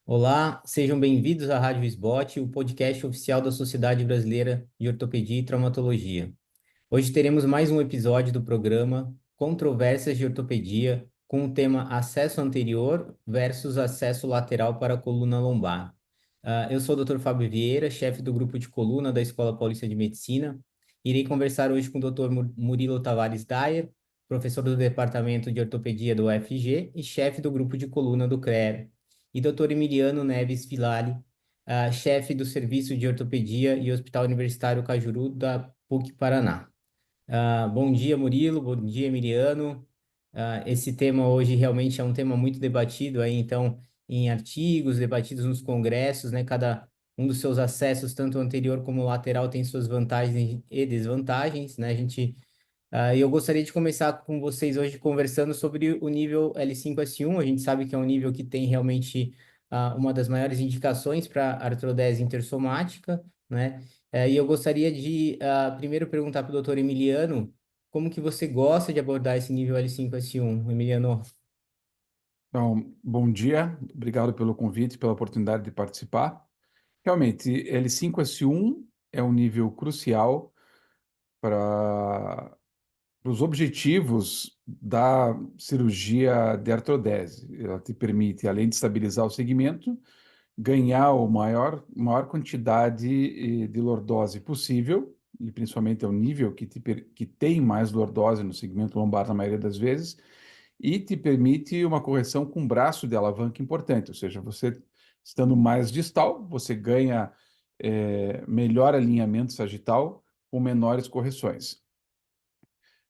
Olá, sejam bem-vindos à Rádio SBOT, o podcast oficial da Sociedade Brasileira de Ortopedia e Traumatologia. Hoje teremos mais um episódio do programa Controvérsias de Ortopedia, com o tema acesso anterior versus acesso lateral para a coluna lombar. Eu sou o Dr. Fábio Vieira, chefe do grupo de coluna da Escola Paulista de Medicina. Irei conversar hoje com o Dr. Murilo Tavares Dyer, professor do Departamento de Ortopedia do UFG e chefe do grupo de coluna do CRER, e Dr. Emiliano Neves Filali, chefe do Serviço de Ortopedia e Hospital Universitário Cajuru da PUC Paraná. Bom dia, Murilo. Bom dia, Emiliano. Esse tema hoje realmente é um tema muito debatido aí, então, em artigos, debatidos nos congressos, né? Cada um dos seus acessos, tanto anterior como lateral, tem suas vantagens e desvantagens, né? Eu gostaria de começar com vocês hoje conversando sobre o nível L5-S1. A gente sabe que é um nível que tem realmente uma das maiores indicações para artrodese intersomática, né? E eu gostaria de primeiro perguntar para o doutor Emiliano como que você gosta de abordar esse nível L5-S1, Emiliano? Então, bom dia, obrigado pelo convite, pela oportunidade de participar. Realmente, L5-S1 é um nível crucial para os objetivos da cirurgia de artrodese. Ela te permite, além de estabilizar o segmento, ganhar maior quantidade de lordose possível, e principalmente é o nível que tem mais lordose no segmento lombar na maioria das vezes, e te permite uma correção com braço de alavanca importante, ou seja, você estando mais distal, você ganha melhor alinhamento sagital com menores correções.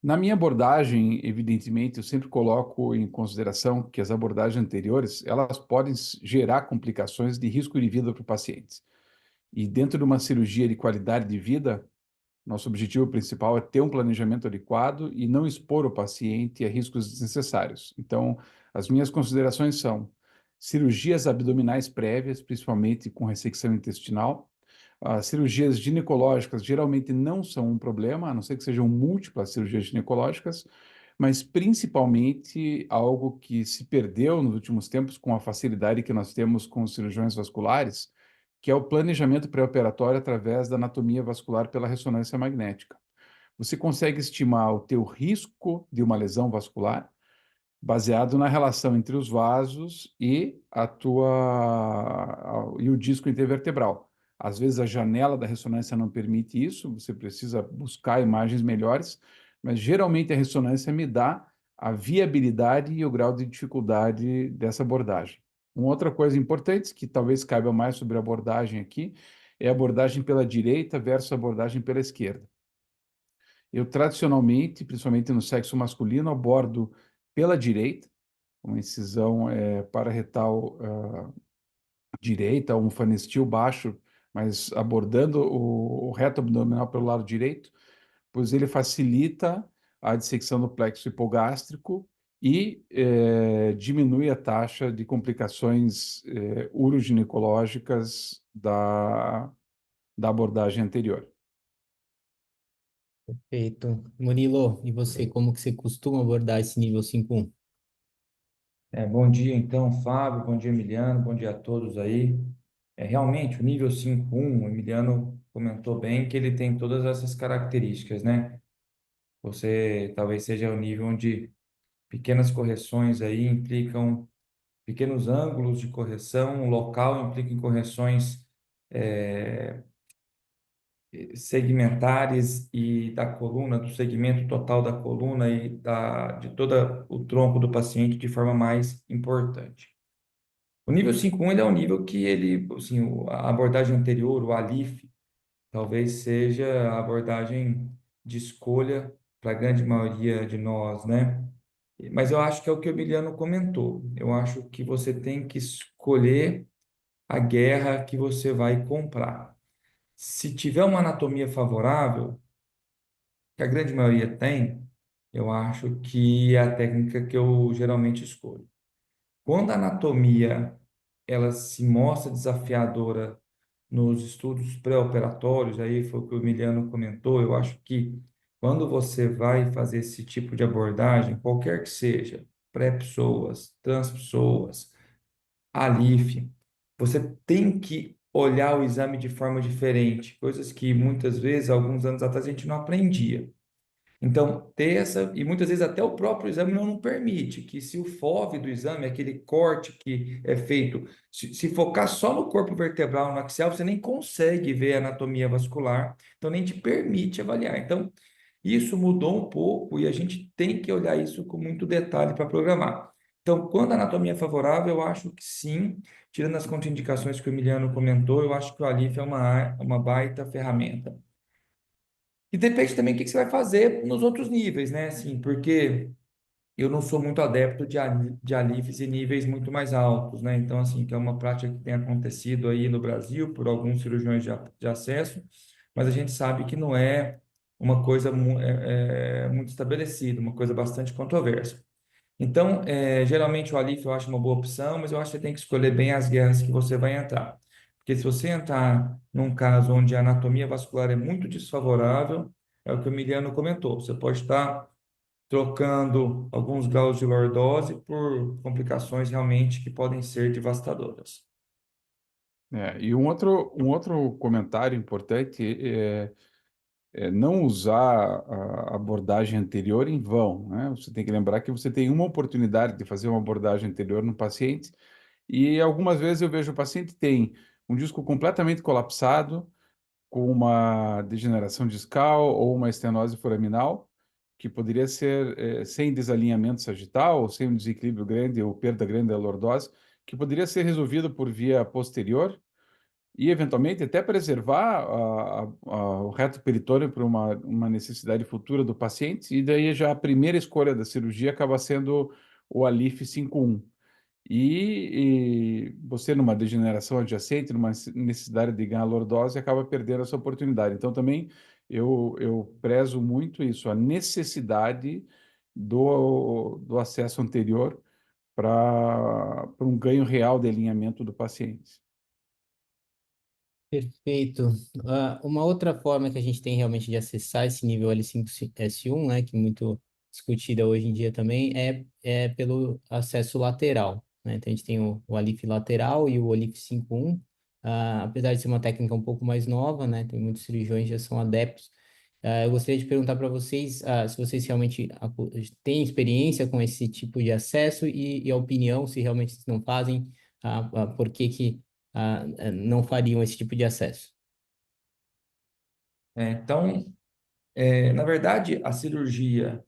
Na minha abordagem, evidentemente, eu sempre coloco em consideração que as abordagens anteriores, elas podem gerar complicações de risco de vida para o paciente. E dentro de uma cirurgia de qualidade de vida, nosso objetivo principal é ter um planejamento adequado e não expor o paciente a riscos desnecessários. Então, as minhas considerações são cirurgias abdominais prévias, principalmente com ressecção intestinal. As cirurgias ginecológicas geralmente não são um problema, a não ser que sejam múltiplas cirurgias ginecológicas, mas principalmente algo que se perdeu nos últimos tempos com a facilidade que nós temos com os cirurgiões vasculares, que é o planejamento pré-operatório através da anatomia vascular pela ressonância magnética. Você consegue estimar o teu risco de uma lesão vascular baseado na relação entre os vasos e e o disco intervertebral. Às vezes a janela da ressonância não permite isso, você precisa buscar imagens melhores, mas geralmente a ressonância me dá a viabilidade e o grau de dificuldade dessa abordagem. Uma outra coisa importante, que talvez caiba mais sobre a abordagem aqui, é a abordagem pela direita versus a abordagem pela esquerda. Eu tradicionalmente, principalmente no sexo masculino, abordo pela direita, uma incisão pararretal direita, um fanestil baixo, mas abordando o reto abdominal pelo lado direito, pois ele facilita a dissecção do plexo hipogástrico e diminui a taxa de complicações uroginecológicas da abordagem anterior. Perfeito. Murilo, e você, como que você costuma abordar esse nível 5-1? Bom dia, então, Fábio, bom dia, Emiliano, bom dia a todos aí. Realmente, o nível 5.1, o Emiliano comentou bem que ele tem todas essas características, né? Você talvez seja o nível onde pequenas correções aí implicam pequenos ângulos de correção, o local implica em correções eh, segmentares e da coluna, do segmento total da coluna e de todo o tronco do paciente de forma mais importante. O nível 5.1 ele é um nível que ele, assim, a abordagem anterior, o ALIF, talvez seja a abordagem de escolha para a grande maioria de nós, né? Mas eu acho que é o que o Emiliano comentou. Eu acho que você tem que escolher a guerra que você vai comprar. Se tiver uma anatomia favorável, que a grande maioria tem, eu acho que é a técnica que eu geralmente escolho. Quando a anatomia ela se mostra desafiadora nos estudos pré-operatórios, aí foi o que o Emiliano comentou, eu acho que quando você vai fazer esse tipo de abordagem, qualquer que seja, pré-pessoas, trans-pessoas, ALIF, você tem que olhar o exame de forma diferente, coisas que muitas vezes, alguns anos atrás, a gente não aprendia. Então, ter essa, e muitas vezes até o próprio exame não permite, que se o FOV do exame, aquele corte que é feito, se focar só no corpo vertebral, no axial, você nem consegue ver a anatomia vascular, então nem te permite avaliar. Então, isso mudou um pouco e a gente tem que olhar isso com muito detalhe para programar. Então, quando a anatomia é favorável, eu acho que sim, tirando as contraindicações que o Emiliano comentou, eu acho que o Alif é uma baita ferramenta. E depende também do que você vai fazer nos outros níveis, né? Assim, porque eu não sou muito adepto de alívios e níveis muito mais altos, né? Então, assim, que é uma prática que tem acontecido aí no Brasil por alguns cirurgiões de acesso, mas a gente sabe que não é uma coisa muito estabelecida, uma coisa bastante controversa. Então, geralmente o Alif eu acho uma boa opção, mas eu acho que você tem que escolher bem as guerras que você vai entrar. Porque se você entrar num caso onde a anatomia vascular é muito desfavorável, é o que o Emiliano comentou, você pode estar trocando alguns graus de lordose por complicações realmente que podem ser devastadoras. E um outro comentário importante é não usar a abordagem anterior em vão, né? Você tem que lembrar que você tem uma oportunidade de fazer uma abordagem anterior no paciente e algumas vezes eu vejo o paciente tem um disco completamente colapsado, com uma degeneração discal ou uma estenose foraminal, que poderia ser sem desalinhamento sagital, ou sem um desequilíbrio grande ou perda grande da lordose, que poderia ser resolvido por via posterior e, eventualmente, até preservar o reto peritônio para uma necessidade futura do paciente, e daí já a primeira escolha da cirurgia acaba sendo o ALIF 5.1. E você, numa degeneração adjacente, numa necessidade de ganhar lordose, acaba perdendo essa oportunidade. Então, também eu prezo muito isso, a necessidade do acesso anterior para um ganho real de alinhamento do paciente. Perfeito. Uma outra forma que a gente tem realmente de acessar esse nível L5S1, né, que é muito discutida hoje em dia também, é pelo acesso lateral, né? Então, a gente tem o ALIF lateral e o ALIF 5.1. Apesar de ser uma técnica um pouco mais nova, né, tem muitos cirurgiões que já são adeptos. Eu gostaria de perguntar para vocês, se vocês realmente têm experiência com esse tipo de acesso e a opinião, se realmente não fazem, por que que não fariam esse tipo de acesso. Então, na verdade, a cirurgia,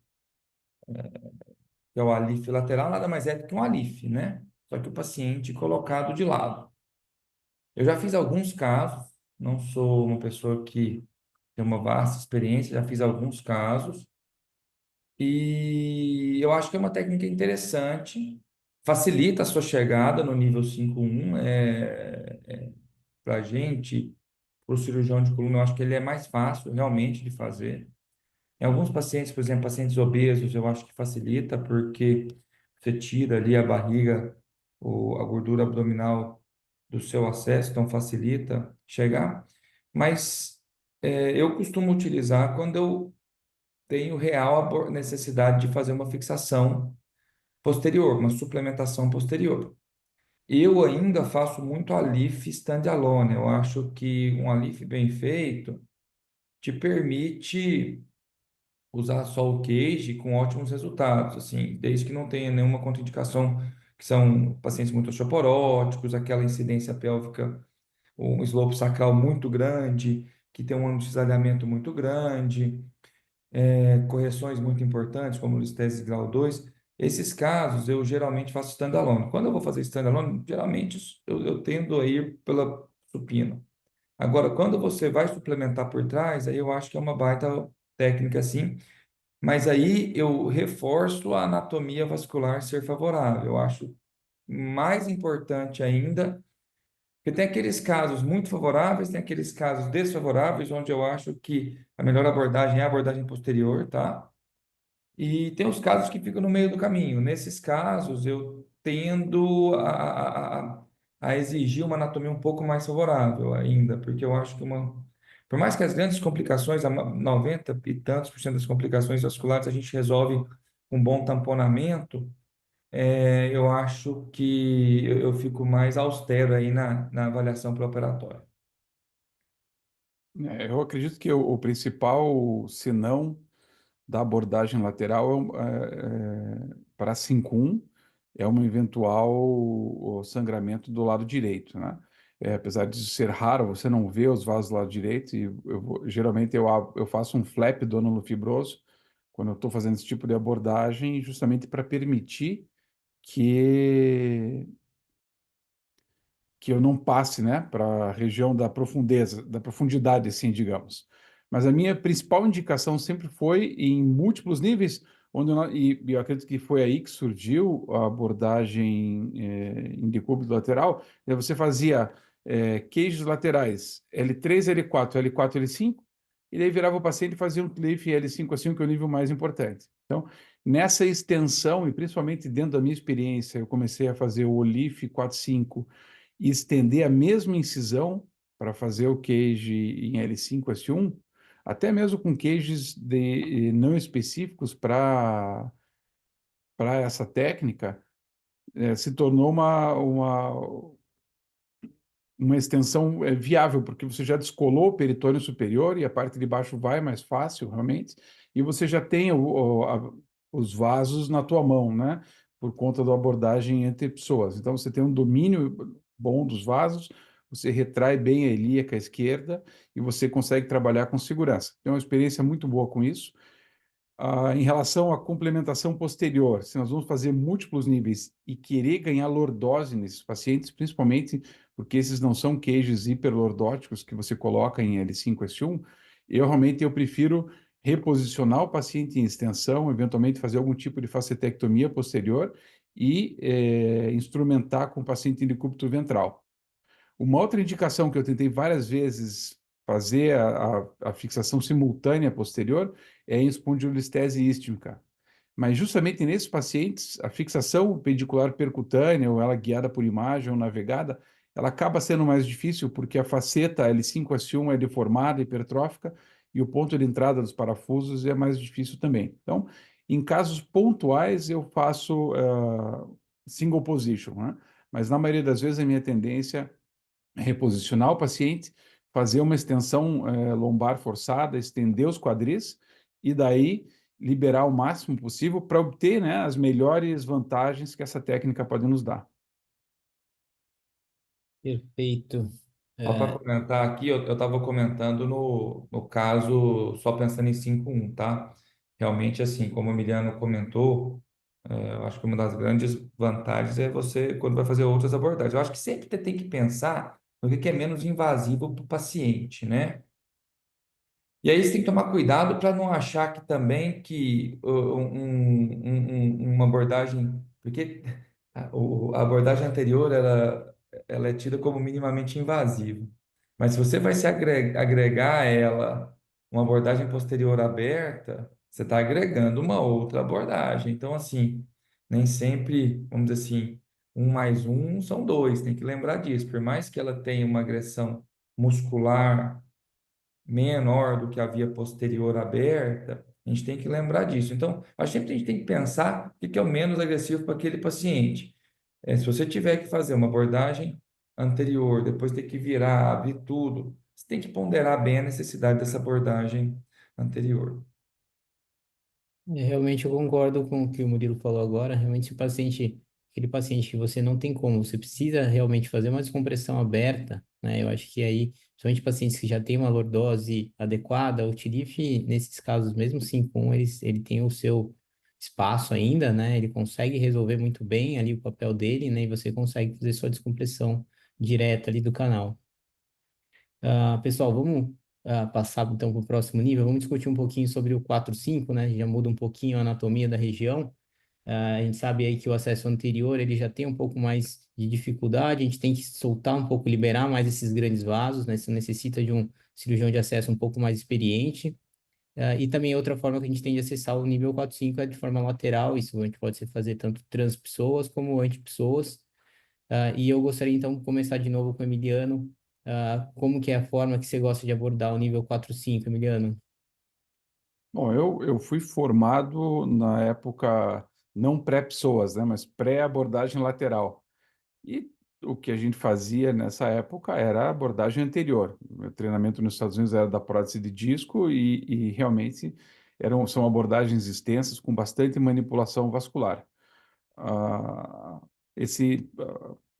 que é o Alif lateral, nada mais é do que um Alif, né? Só que o paciente colocado de lado. Eu já fiz alguns casos, não sou uma pessoa que tem uma vasta experiência, já fiz alguns casos, e eu acho que é uma técnica interessante, facilita a sua chegada no nível 5.1, para a gente, para o cirurgião de coluna, eu acho que ele é mais fácil realmente de fazer. Em alguns pacientes, por exemplo, pacientes obesos, eu acho que facilita, porque você tira ali a barriga, a gordura abdominal do seu acesso, então facilita chegar. Mas eu costumo utilizar quando eu tenho real necessidade de fazer uma fixação posterior, uma suplementação posterior. Eu ainda faço muito Alif standalone. Eu acho que um Alif bem feito te permite usar só o queijo com ótimos resultados, assim, desde que não tenha nenhuma contraindicação, que são pacientes muito osteoporóticos, aquela incidência pélvica, um slope sacral muito grande, que tem um cisalhamento muito grande, correções muito importantes, como listese grau 2. Esses casos eu geralmente faço standalone. Quando eu vou fazer standalone, geralmente eu tendo a ir pela supino. Agora, quando você vai suplementar por trás, aí eu acho que é uma baita técnica assim, mas aí eu reforço a anatomia vascular ser favorável. Eu acho mais importante ainda, porque tem aqueles casos muito favoráveis, tem aqueles casos desfavoráveis, onde eu acho que a melhor abordagem é a abordagem posterior, tá? E tem os casos que ficam no meio do caminho. Nesses casos, eu tendo a exigir uma anatomia um pouco mais favorável ainda, porque eu acho que por mais que as grandes complicações, 90 e tantos por cento das complicações vasculares a gente resolve com bom tamponamento, eu acho que eu fico mais austero aí na avaliação pré-operatória. Eu acredito que o principal senão da abordagem lateral para 5.1 é um eventual sangramento do lado direito, né? Apesar de ser raro, você não vê os vasos do lado direito, e geralmente eu faço um flap do ânulo fibroso quando eu estou fazendo esse tipo de abordagem, justamente para permitir que que eu não passe, né, para a região da profundeza, da profundidade, assim, digamos. Mas a minha principal indicação sempre foi em múltiplos níveis, e eu acredito que foi aí que surgiu a abordagem em decúbito lateral. Você fazia queijos laterais L3, L4, L4, L5, e daí virava o paciente e fazia um cliff L5 a 5, que é o nível mais importante. Então, nessa extensão, e principalmente dentro da minha experiência, eu comecei a fazer o OLIF 4-5 e estender a mesma incisão para fazer o cage em L5, S1, até mesmo com cages não específicos para essa técnica, se tornou uma extensão viável, porque você já descolou o peritônio superior e a parte de baixo vai mais fácil, realmente, e você já tem os vasos na tua mão, né? Por conta da abordagem entre pessoas. Então, você tem um domínio bom dos vasos, você retrai bem a ilíaca esquerda e você consegue trabalhar com segurança. Tem uma experiência muito boa com isso. Em relação à complementação posterior, se nós vamos fazer múltiplos níveis e querer ganhar lordose nesses pacientes, principalmente porque esses não são queijos hiperlordóticos que você coloca em L5, S1, eu prefiro reposicionar o paciente em extensão, eventualmente fazer algum tipo de facetectomia posterior e instrumentar com o paciente em decúbito ventral. Uma outra indicação que eu tentei várias vezes fazer a fixação simultânea posterior é em espondilolistese ístmica. Mas justamente nesses pacientes, a fixação pedicular percutânea, ou ela guiada por imagem ou navegada, ela acaba sendo mais difícil porque a faceta L5-S1 é deformada, hipertrófica, e o ponto de entrada dos parafusos é mais difícil também. Então, em casos pontuais, eu faço single position, né? Mas na maioria das vezes a minha tendência reposicionar o paciente, fazer uma extensão lombar forçada, estender os quadris e daí liberar o máximo possível para obter, né, as melhores vantagens que essa técnica pode nos dar. Perfeito. Só para comentar aqui, eu estava comentando no caso, só pensando em 5.1, tá? Realmente, assim, como o Emiliano comentou, eu acho que uma das grandes vantagens é você, quando vai fazer outras abordagens. Eu acho que sempre você tem que pensar no que é menos invasivo para o paciente, né? E aí você tem que tomar cuidado para não achar que também que uma abordagem, porque a abordagem anterior ela é tida como minimamente invasiva. Mas se você vai se agregar a ela uma abordagem posterior aberta, você está agregando uma outra abordagem. Então, assim, nem sempre, vamos dizer assim, um mais um são dois, tem que lembrar disso. Por mais que ela tenha uma agressão muscular menor do que a via posterior aberta, a gente tem que lembrar disso. Então, acho que sempre a gente tem que pensar o que é o menos agressivo para aquele paciente. Se você tiver que fazer uma abordagem anterior, depois ter que virar, abrir tudo, você tem que ponderar bem a necessidade dessa abordagem anterior. Realmente eu concordo com o que o Murilo falou agora. Realmente, se o paciente, aquele paciente que você não tem como, você precisa realmente fazer uma descompressão aberta, né? Eu acho que aí, principalmente pacientes que já têm uma lordose adequada, o TLIF, nesses casos, mesmo 5.1, ele tem o seu espaço ainda, né? Ele consegue resolver muito bem ali o papel dele, né? E você consegue fazer sua descompressão direta ali do canal. Pessoal, vamos passar então para o próximo nível. Vamos discutir um pouquinho sobre o 4-5, né? Já muda um pouquinho a anatomia da região. A gente sabe aí que o acesso anterior ele já tem um pouco mais de dificuldade, a gente tem que soltar um pouco, liberar mais esses grandes vasos, né? Isso necessita de um cirurgião de acesso um pouco mais experiente. E também outra forma que a gente tem de acessar o nível 4-5 é de forma lateral, isso a gente pode fazer tanto transpessoas como antipessoas. E eu gostaria então de começar de novo com o Emiliano. Como que é a forma que você gosta de abordar o nível 4-5, Emiliano? Bom, eu fui formado na época não pré-psoas, né, mas pré-abordagem lateral. E o que a gente fazia nessa época era a abordagem anterior. O treinamento nos Estados Unidos era da prótese de disco e realmente são abordagens extensas com bastante manipulação vascular. Ah, esse,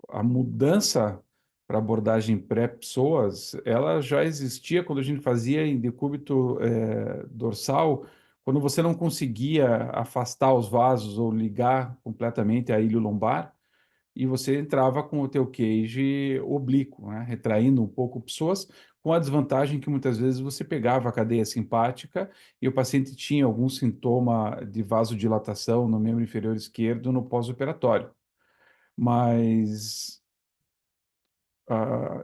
a mudança para abordagem pré-psoas, ela já existia quando a gente fazia em decúbito dorsal, quando você não conseguia afastar os vasos ou ligar completamente a ilho lombar, e você entrava com o teu cage oblíquo, né? Retraindo um pouco pessoas, com a desvantagem que muitas vezes você pegava a cadeia simpática e o paciente tinha algum sintoma de vasodilatação no membro inferior esquerdo no pós-operatório. Mas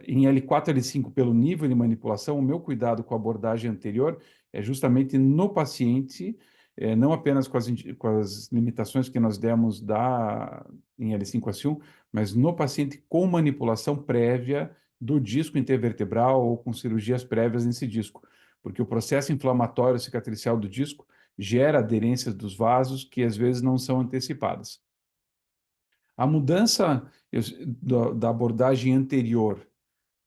em L4 e L5, pelo nível de manipulação, o meu cuidado com a abordagem anterior é justamente no paciente, não apenas com as limitações que nós demos em L5S1, mas no paciente com manipulação prévia do disco intervertebral ou com cirurgias prévias nesse disco, porque o processo inflamatório cicatricial do disco gera aderências dos vasos que às vezes não são antecipadas. A mudança da abordagem anterior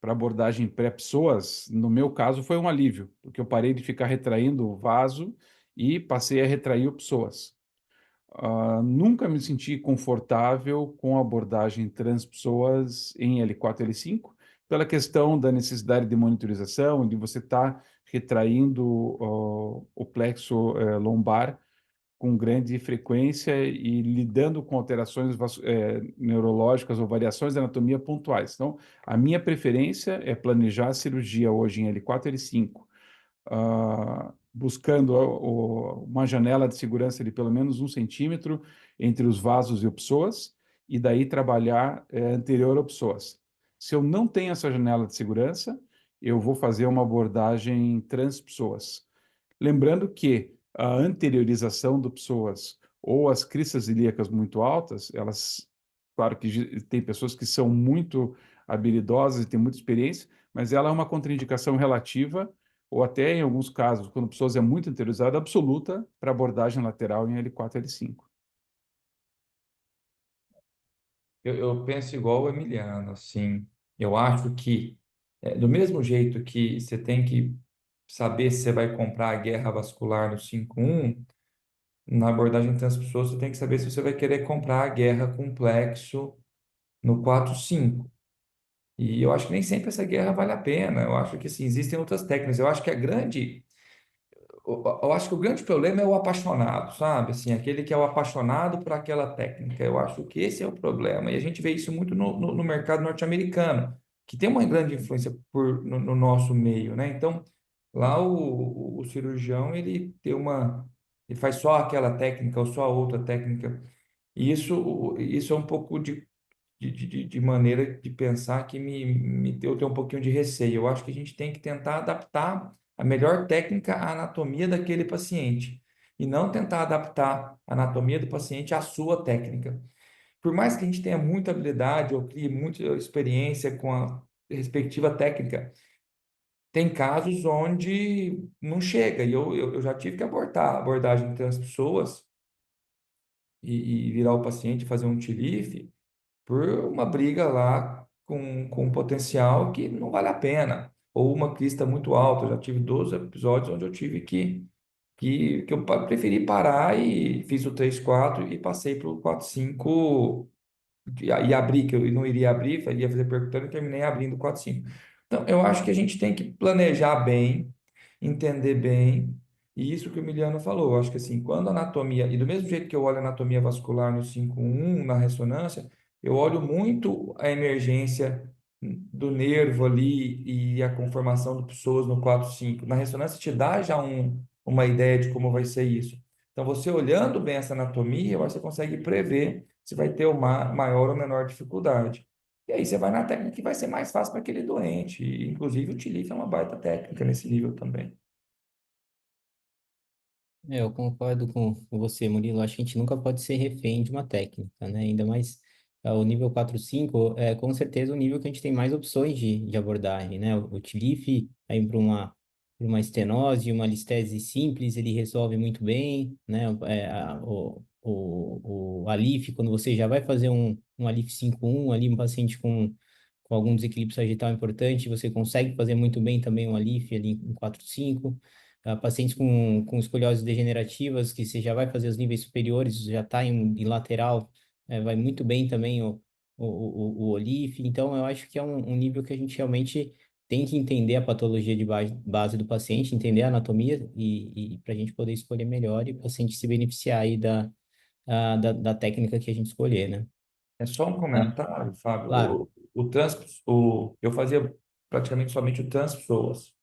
para abordagem pré-psoas, no meu caso, foi um alívio, porque eu parei de ficar retraindo o vaso e passei a retrair o psoas. Nunca me senti confortável com a abordagem transpsoas em L4 e L5, pela questão da necessidade de monitorização, de você estar retraindo o plexo lombar com grande frequência e lidando com alterações neurológicas ou variações da anatomia pontuais. Então, a minha preferência é planejar a cirurgia hoje em L4 e L5, buscando uma janela de segurança de pelo menos 1 centímetro entre os vasos e o psoas, e daí trabalhar anterior ao psoas. Se eu não tenho essa janela de segurança, eu vou fazer uma abordagem transpsoas. Lembrando que a anteriorização do psoas ou as cristas ilíacas muito altas, elas, claro que tem pessoas que são muito habilidosas e têm muita experiência, mas ela é uma contraindicação relativa, ou até em alguns casos, quando a psoas é muito anteriorizada, absoluta para abordagem lateral em L4 e L5. Eu penso igual o Emiliano, assim. Eu acho que, do mesmo jeito que você tem que saber se você vai comprar a guerra vascular no 5.1, na abordagem transpessoas, você tem que saber se você vai querer comprar a guerra complexo no 4.5. E eu acho que nem sempre essa guerra vale a pena. Eu acho que, assim, existem outras técnicas. Eu acho que eu acho que o grande problema é o apaixonado, sabe? Assim, aquele que é o apaixonado por aquela técnica. Eu acho que esse é o problema. E a gente vê isso muito no mercado norte-americano, que tem uma grande influência no nosso meio, né? Então, lá o cirurgião, ele faz só aquela técnica ou só outra técnica. E isso é um pouco de maneira de pensar que eu tenho um pouquinho de receio. Eu acho que a gente tem que tentar adaptar a melhor técnica à anatomia daquele paciente e não tentar adaptar a anatomia do paciente à sua técnica. Por mais que a gente tenha muita habilidade ou crie muita experiência com a respectiva técnica, tem casos onde não chega. E eu já tive que abortar a abordagem das pessoas e virar o paciente, fazer um TLIF, por uma briga lá com um potencial que não vale a pena, ou uma crista muito alta. Eu já tive 12 episódios onde eu tive que eu preferi parar e fiz o 3-4 e passei para o 4-5 e abri, que eu não iria abrir, ia fazer percutâneo e terminei abrindo o 4-5. Então, eu acho que a gente tem que planejar bem, entender bem, e isso que o Emiliano falou, eu acho que assim, quando a anatomia, e do mesmo jeito que eu olho a anatomia vascular no 5.1, na ressonância, eu olho muito a emergência do nervo ali e a conformação do psoas no 4-5. Na ressonância te dá já uma ideia de como vai ser isso. Então, você olhando bem essa anatomia, você consegue prever se vai ter uma maior ou menor dificuldade. E aí você vai na técnica que vai ser mais fácil para aquele doente. E, inclusive, o TLIF é uma baita técnica nesse nível também. Eu concordo com você, Murilo. Acho que a gente nunca pode ser refém de uma técnica, né? Ainda mais o nível 4-5 é com certeza o nível que a gente tem mais opções de abordagem, né? O TLIF aí para por uma estenose, uma listese simples, ele resolve muito bem, né? O ALIF, quando você já vai fazer um ALIF 5.1, ali um paciente com algum desequilíbrio sagital importante, você consegue fazer muito bem também um ALIF ali em 4.5. Pacientes com escolioses degenerativas, que você já vai fazer os níveis superiores, já está em lateral, vai muito bem também o OLIF. Então, eu acho que é um nível que a gente realmente tem que entender a patologia de base do paciente, entender a anatomia e para a gente poder escolher melhor e o paciente se beneficiar aí da técnica que a gente escolher, né? É só um Ah, comentário, Fábio. claro. Eu fazia praticamente somente o transpsoas.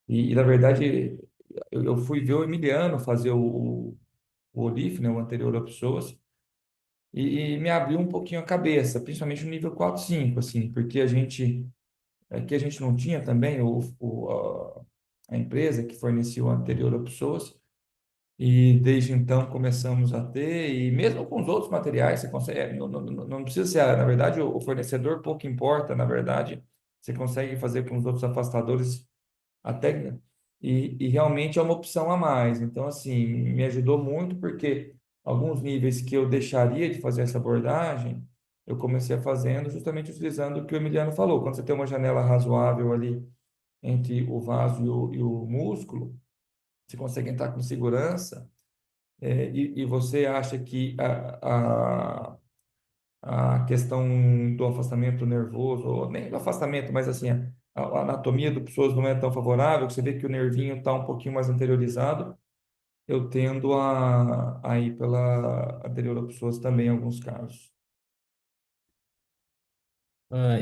Na verdade, eu fui ver o Emiliano fazer o OLIF, né, o anterior a pessoas, e me abriu um pouquinho a cabeça, principalmente no nível 4 5 assim, porque que a gente não tinha também a empresa que fornecia o anterior a pessoas, e desde então começamos a ter, e mesmo com os outros materiais, você consegue, não precisa ser, na verdade, o fornecedor pouco importa, na verdade, você consegue fazer com os outros afastadores até, e realmente é uma opção a mais. Então, assim, me ajudou muito porque alguns níveis que eu deixaria de fazer essa abordagem, eu comecei a fazendo justamente utilizando o que o Emiliano falou. Quando você tem uma janela razoável ali entre o vaso e o músculo, você consegue entrar com segurança, e você acha que a questão do afastamento nervoso, ou nem do afastamento, mas assim, a anatomia do pessoas não é tão favorável, que você vê que o nervinho está um pouquinho mais anteriorizado, eu tendo a ir pela anterior a pessoas também em alguns casos.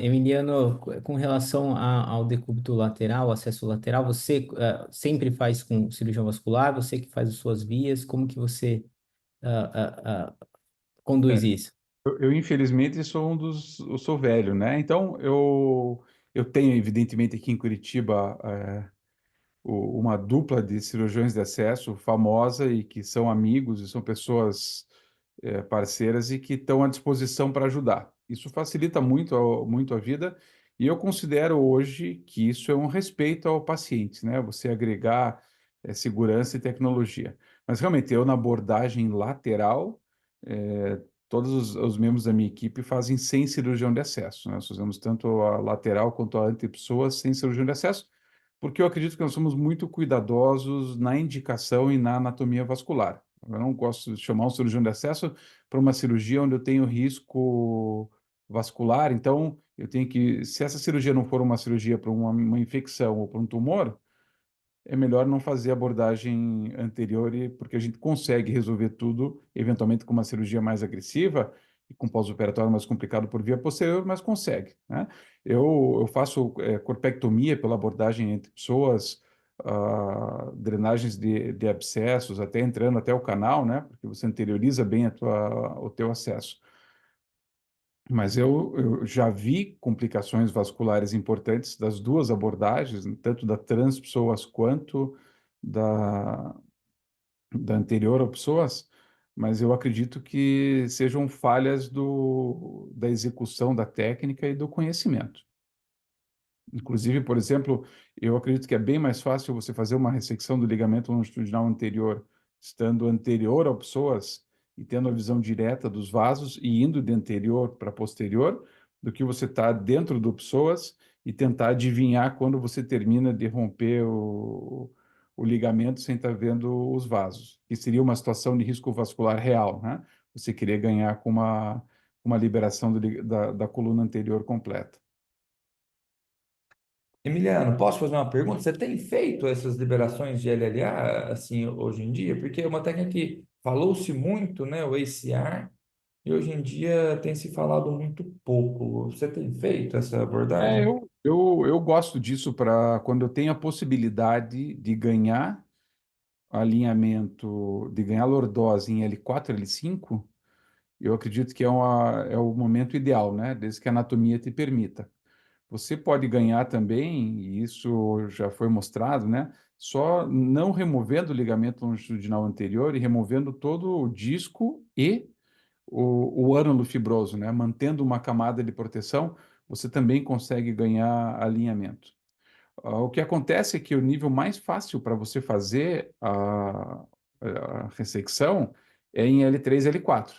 Emiliano, com relação ao decúbito lateral, acesso lateral, você sempre faz com cirurgião vascular, você que faz as suas vias, como que você conduz É, isso? infelizmente, sou eu sou velho, né? Então, eu tenho, evidentemente, aqui em Curitiba, uma dupla de cirurgiões de acesso famosa e que são amigos e são pessoas parceiras e que estão à disposição para ajudar. Isso facilita muito, muito a vida e eu considero hoje que isso é um respeito ao paciente, né? Você agregar segurança e tecnologia. Mas realmente, eu na abordagem lateral, todos os membros da minha equipe fazem sem cirurgião de acesso, né? Nós fazemos tanto a lateral quanto a antepsoas sem cirurgião de acesso, porque eu acredito que nós somos muito cuidadosos na indicação e na anatomia vascular. Eu não gosto de chamar um cirurgião de acesso para uma cirurgia onde eu tenho risco vascular, então eu tenho que, se essa cirurgia não for uma cirurgia para uma infecção ou para um tumor, é melhor não fazer a abordagem anterior, porque a gente consegue resolver tudo, eventualmente com uma cirurgia mais agressiva e com pós-operatório mais complicado por via posterior, mas consegue, né? Eu faço corpectomia pela abordagem entre pessoas, drenagens de abscessos, até entrando até o canal, né? Porque você anterioriza bem o teu acesso. Mas eu já vi complicações vasculares importantes das duas abordagens, tanto da transpsoas quanto da, da anterior a psoas, mas eu acredito que sejam falhas da execução da técnica e do conhecimento. Inclusive, por exemplo, eu acredito que é bem mais fácil você fazer uma ressecção do ligamento longitudinal anterior, estando anterior ao psoas e tendo a visão direta dos vasos e indo de anterior para posterior, do que você estar dentro do psoas e tentar adivinhar quando você termina de romper o ligamento sem estar vendo os vasos, que seria uma situação de risco vascular real, né? Você queria ganhar com uma liberação da coluna anterior completa. Emiliano, posso fazer uma pergunta? Você tem feito essas liberações de LLA assim hoje em dia? Porque é uma técnica que falou-se muito, né, o ACR, e hoje em dia tem se falado muito pouco. Você tem feito essa abordagem? Eu gosto disso para quando eu tenho a possibilidade de ganhar alinhamento, de ganhar lordose em L4, L5, eu acredito que é o momento ideal, né? Desde que a anatomia te permita. Você pode ganhar também, e isso já foi mostrado, né? Só não removendo o ligamento longitudinal anterior e removendo todo o disco e o ânulo fibroso, né? Mantendo uma camada de proteção, você também consegue ganhar alinhamento. O que acontece é que o nível mais fácil para você fazer a ressecção é em L3 e L4.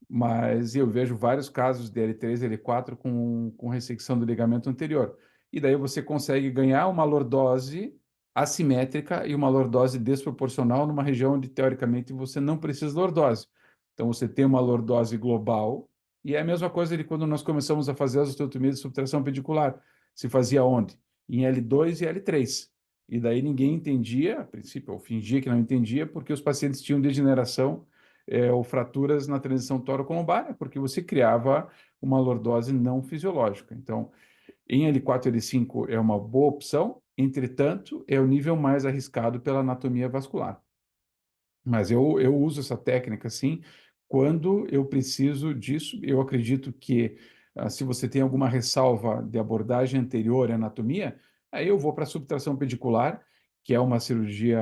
Mas eu vejo vários casos de L3 e L4 com ressecção do ligamento anterior. E daí você consegue ganhar uma lordose assimétrica e uma lordose desproporcional numa região onde, teoricamente, você não precisa de lordose. Então, você tem uma lordose global, e é a mesma coisa de quando nós começamos a fazer as osteotomias de subtração pedicular. Se fazia onde? Em L2 e L3. E daí ninguém entendia, a princípio, ou fingia que não entendia, porque os pacientes tinham degeneração ou fraturas na transição torocolombar, porque você criava uma lordose não fisiológica. Então, em L4 e L5 é uma boa opção, entretanto, é o nível mais arriscado pela anatomia vascular. Mas eu uso essa técnica, sim, quando eu preciso disso. Eu acredito que, se você tem alguma ressalva de abordagem anterior à anatomia, aí eu vou para a subtração pedicular, que é uma cirurgia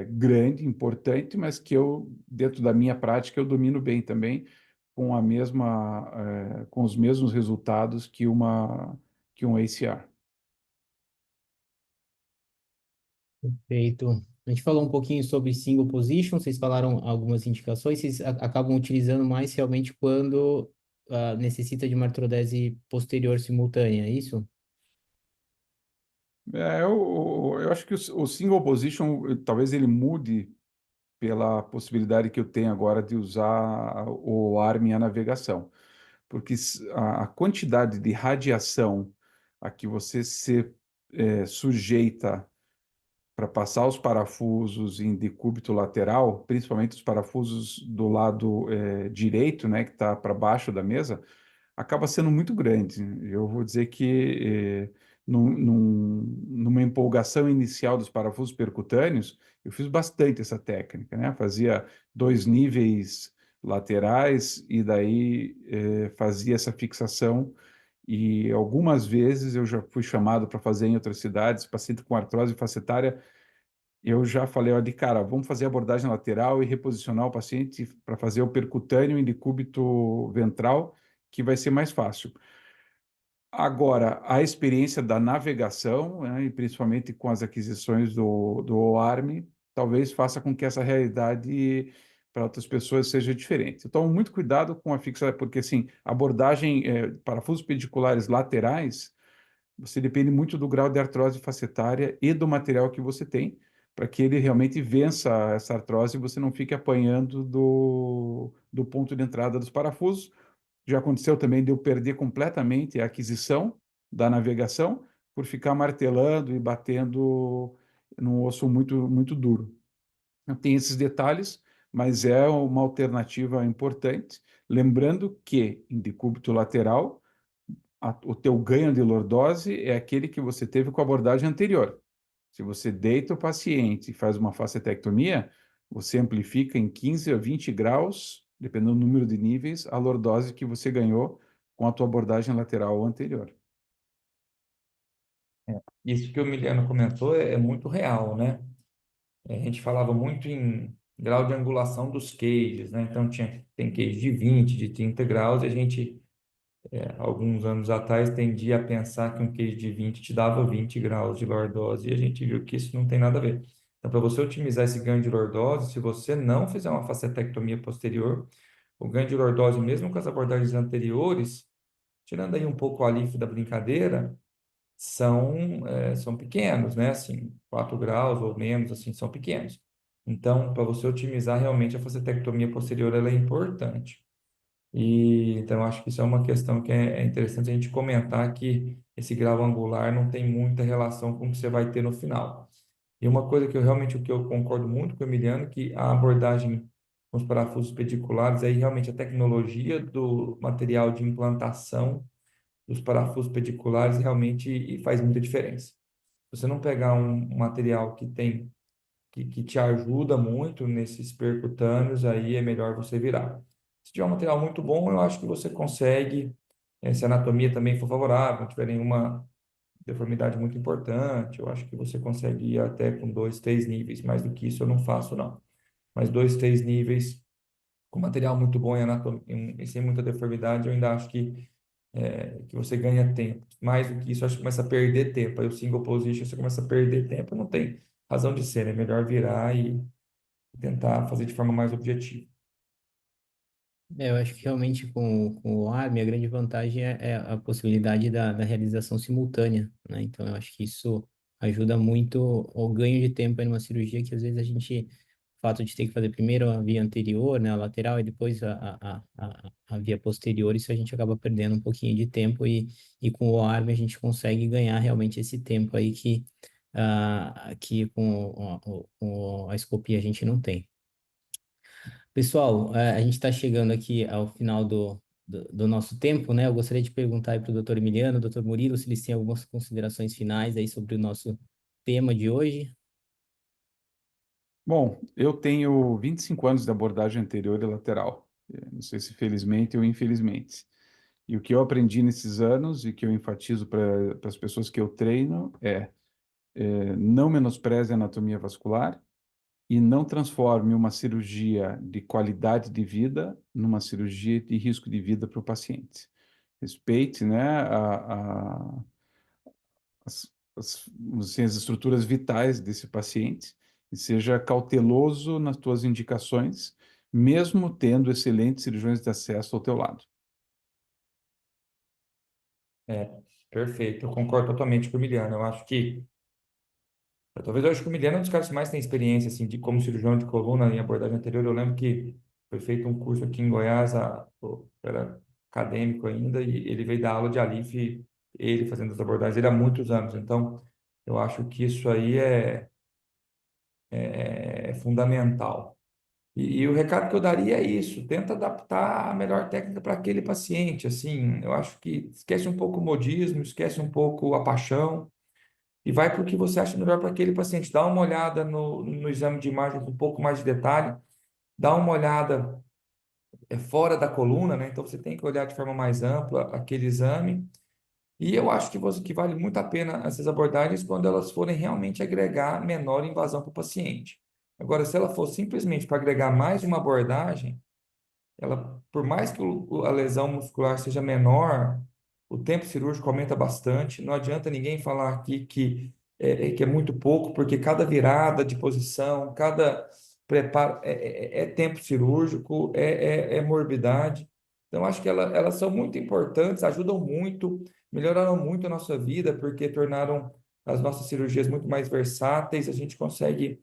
grande, importante, mas que eu, dentro da minha prática, eu domino bem também, com os mesmos resultados que um ACR. Perfeito. A gente falou um pouquinho sobre single position, vocês falaram algumas indicações, vocês acabam utilizando mais realmente quando necessita de uma artrodese posterior simultânea, é isso? Eu acho que o single position, talvez ele mude pela possibilidade que eu tenho agora de usar o ARM e a navegação, porque a quantidade de radiação a que você se sujeita para passar os parafusos em decúbito lateral, principalmente os parafusos do lado direito, né, que está para baixo da mesa, acaba sendo muito grande. Eu vou dizer que numa empolgação inicial dos parafusos percutâneos, eu fiz bastante essa técnica, né? Fazia 2 níveis laterais e daí fazia essa fixação. E algumas vezes eu já fui chamado para fazer em outras cidades, paciente com artrose facetária, eu já falei, ó, de cara, vamos fazer abordagem lateral e reposicionar o paciente para fazer o percutâneo em decúbito ventral, que vai ser mais fácil. Agora, a experiência da navegação, né, e principalmente com as aquisições do OARM, talvez faça com que essa realidade para outras pessoas seja diferente. Eu tomo muito cuidado com a fixação, porque assim, abordagem, parafusos pediculares laterais, você depende muito do grau de artrose facetária e do material que você tem, para que ele realmente vença essa artrose e você não fique apanhando do ponto de entrada dos parafusos. Já aconteceu também de eu perder completamente a aquisição da navegação por ficar martelando e batendo num osso muito, muito duro. Então, tem esses detalhes, mas é uma alternativa importante. Lembrando que em decúbito lateral, o teu ganho de lordose é aquele que você teve com a abordagem anterior. Se você deita o paciente e faz uma facetectomia, você amplifica em 15 a 20 graus, dependendo do número de níveis, a lordose que você ganhou com a tua abordagem lateral anterior. Isso que o Emiliano comentou é muito real, né? A gente falava muito em grau de angulação dos queijos, né? Então tem queijo de 20, de 30 graus, e a gente, alguns anos atrás, tendia a pensar que um queijo de 20 te dava 20 graus de lordose, e a gente viu que isso não tem nada a ver. Então, para você otimizar esse ganho de lordose, se você não fizer uma facetectomia posterior, o ganho de lordose, mesmo com as abordagens anteriores, tirando aí um pouco o alívio da brincadeira, são pequenos, né? Assim, 4 graus ou menos, assim, são pequenos. Então, para você otimizar realmente a facetectomia posterior, ela é importante. E então, eu acho que isso é uma questão que é interessante a gente comentar, que esse grau angular não tem muita relação com o que você vai ter no final. E uma coisa que eu realmente, o que eu concordo muito com o Emiliano, que a abordagem com os parafusos pediculares, aí realmente a tecnologia do material de implantação dos parafusos pediculares realmente faz muita diferença. Se você não pegar um material que te ajuda muito nesses percutâneos, aí é melhor você virar. Se tiver um material muito bom, eu acho que você consegue, se a anatomia também for favorável, não tiver nenhuma deformidade muito importante, eu acho que você consegue ir até com 2, 3 níveis. Mais do que isso eu não faço, não. Mas 2, 3 níveis com material muito bom e, anatomia, e sem muita deformidade, eu ainda acho que que você ganha tempo. Mais do que isso, acho que começa a perder tempo. Aí o single position, você começa a perder tempo, não tem razão de ser, é melhor virar e tentar fazer de forma mais objetiva. Eu acho que realmente com o ARM, a grande vantagem é a possibilidade da realização simultânea, né? Então, eu acho que isso ajuda muito o ganho de tempo em uma cirurgia que às vezes o fato de ter que fazer primeiro a via anterior, né, a lateral, e depois a via posterior, isso a gente acaba perdendo um pouquinho de tempo e com o ARM a gente consegue ganhar realmente esse tempo aí que com a escopia a gente não tem. Pessoal, a gente está chegando aqui ao final do nosso tempo, né? Eu gostaria de perguntar aí para o doutor Emiliano, doutor Murilo, se eles têm algumas considerações finais aí sobre o nosso tema de hoje. Bom, eu tenho 25 anos de abordagem anterior e lateral. Não sei se felizmente ou infelizmente. E o que eu aprendi nesses anos e que eu enfatizo para as pessoas que eu treino não menospreze a anatomia vascular e não transforme uma cirurgia de qualidade de vida numa cirurgia de risco de vida para o paciente. Respeite, né, as, as estruturas vitais desse paciente e seja cauteloso nas tuas indicações, mesmo tendo excelentes cirurgiões de acesso ao teu lado. É, perfeito. Eu concordo totalmente com o Emiliano. Eu acho que talvez eu acho que o Miliano é um dos caras que mais tem experiência, assim, de como cirurgião de coluna em abordagem anterior. Eu lembro que foi feito um curso aqui em Goiás, era acadêmico ainda, e ele veio dar aula de Alif, ele fazendo as abordagens, ele há muitos anos. Então, eu acho que isso aí é fundamental. E o recado que eu daria é isso, tenta adaptar a melhor técnica para aquele paciente, assim, eu acho que esquece um pouco o modismo, esquece um pouco a paixão, e vai para o que você acha melhor para aquele paciente. Dá uma olhada no exame de imagem com um pouco mais de detalhe, dá uma olhada fora da coluna, né? Então você tem que olhar de forma mais ampla aquele exame. E eu acho que vale muito a pena essas abordagens quando elas forem realmente agregar menor invasão para o paciente. Agora, se ela for simplesmente para agregar mais uma abordagem, ela, por mais que a lesão muscular seja menor, o tempo cirúrgico aumenta bastante. Não adianta ninguém falar aqui que é muito pouco, porque cada virada de posição, cada preparo é tempo cirúrgico, é morbidade. Então, acho que elas são muito importantes, ajudam muito, melhoraram muito a nossa vida, porque tornaram as nossas cirurgias muito mais versáteis, a gente consegue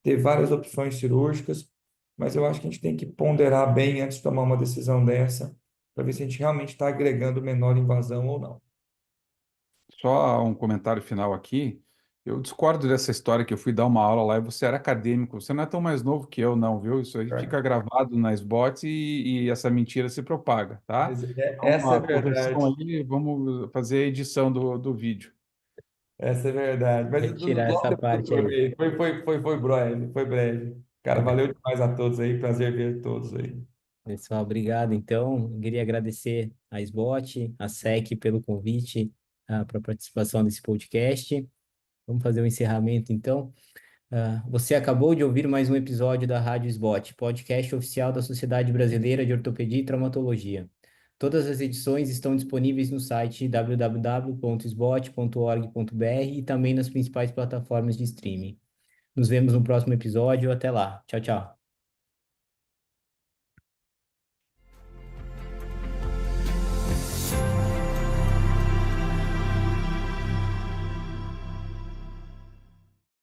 ter várias opções cirúrgicas, mas eu acho que a gente tem que ponderar bem antes de tomar uma decisão dessa, para ver se a gente realmente está agregando menor invasão ou não. Só um comentário final aqui. Eu discordo dessa história que eu fui dar uma aula lá e você era acadêmico. Você não é tão mais novo que eu, não, viu? Isso aí fica Certo? gravado na SBOT e essa mentira se propaga, tá? Mas Então, essa é uma correção verdade. aí, vamos fazer a edição do vídeo. Essa é verdade. Mas Retirar logo essa depois parte eu aí. formei. Foi breve, foi breve. Cara, valeu demais a todos aí. Prazer ver todos aí. Pessoal, obrigado. Então, queria agradecer a SBOT, a SEC pelo convite para a participação desse podcast. Vamos fazer o encerramento, então. Você acabou de ouvir mais um episódio da Rádio SBOT, podcast oficial da Sociedade Brasileira de Ortopedia e Traumatologia. Todas as edições estão disponíveis no site www.sbot.org.br e também nas principais plataformas de streaming. Nos vemos no próximo episódio. Até lá. Tchau, tchau.